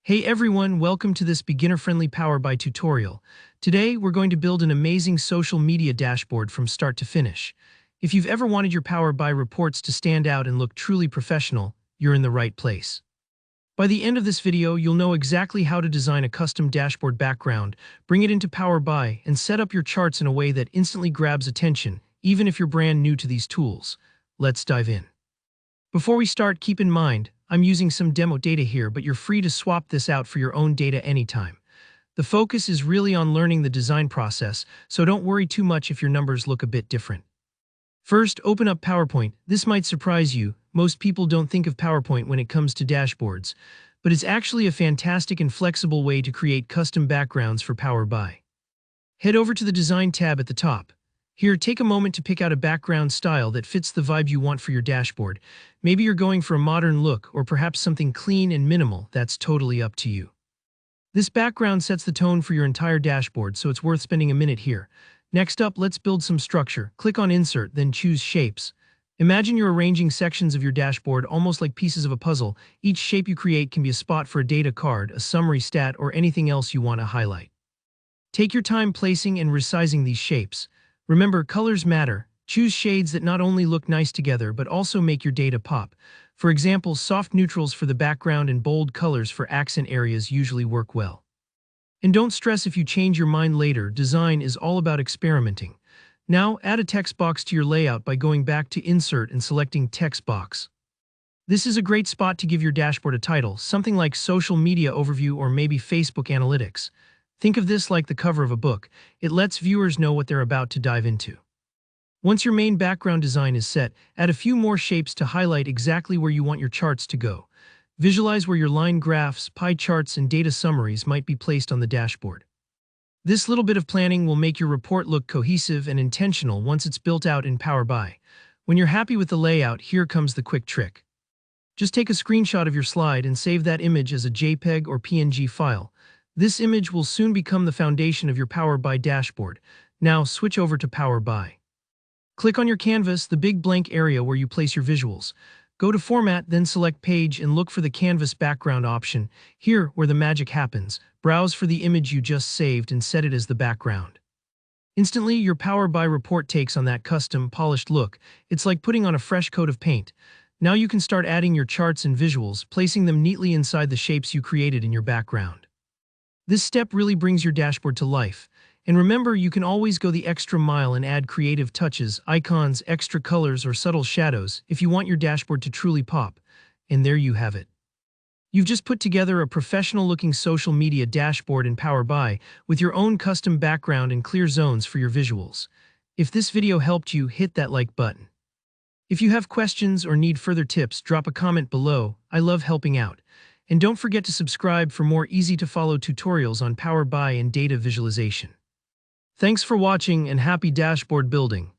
Hey everyone, welcome to this beginner-friendly Power BI tutorial. Today, we're going to build an amazing social media dashboard from start to finish. If you've ever wanted your Power BI reports to stand out and look truly professional, you're in the right place. By the end of this video, you'll know exactly how to design a custom dashboard background, bring it into Power BI, and set up your charts in a way that instantly grabs attention, even if you're brand new to these tools. Let's dive in. Before we start, keep in mind, I'm using some demo data here, but you're free to swap this out for your own data anytime. The focus is really on learning the design process, so don't worry too much if your numbers look a bit different. First, open up PowerPoint. This might surprise you. Most people don't think of PowerPoint when it comes to dashboards, but it's actually a fantastic and flexible way to create custom backgrounds for Power BI. Head over to the Design tab at the top. Here, take a moment to pick out a background style that fits the vibe you want for your dashboard. Maybe you're going for a modern look, or perhaps something clean and minimal. That's totally up to you. This background sets the tone for your entire dashboard, so it's worth spending a minute here. Next up, let's build some structure. Click on Insert, then choose Shapes. Imagine you're arranging sections of your dashboard almost like pieces of a puzzle. Each shape you create can be a spot for a data card, a summary stat, or anything else you want to highlight. Take your time placing and resizing these shapes. Remember, colors matter. Choose shades that not only look nice together but also make your data pop. For example, soft neutrals for the background and bold colors for accent areas usually work well. And don't stress if you change your mind later. Design is all about experimenting. Now, add a text box to your layout by going back to Insert and selecting Text Box. This is a great spot to give your dashboard a title, something like Social Media Overview or maybe Facebook Analytics. Think of this like the cover of a book. It lets viewers know what they're about to dive into. Once your main background design is set, add a few more shapes to highlight exactly where you want your charts to go. Visualize where your line graphs, pie charts, and data summaries might be placed on the dashboard. This little bit of planning will make your report look cohesive and intentional once it's built out in Power BI. When you're happy with the layout, here comes the quick trick. Just take a screenshot of your slide and save that image as a JPEG or PNG file. This image will soon become the foundation of your Power BI dashboard. Now switch over to Power BI. Click on your canvas, the big blank area where you place your visuals. Go to Format, then select Page and look for the Canvas background option. Here, where the magic happens, browse for the image you just saved and set it as the background. Instantly, your Power BI report takes on that custom, polished look. It's like putting on a fresh coat of paint. Now you can start adding your charts and visuals, placing them neatly inside the shapes you created in your background. This step really brings your dashboard to life. And remember, you can always go the extra mile and add creative touches, icons, extra colors, or subtle shadows if you want your dashboard to truly pop. And there you have it. You've just put together a professional-looking social media dashboard in Power BI with your own custom background and clear zones for your visuals. If this video helped you, hit that like button. If you have questions or need further tips, drop a comment below. I love helping out. And don't forget to subscribe for more easy-to-follow tutorials on Power BI and data visualization. Thanks for watching and happy dashboard building.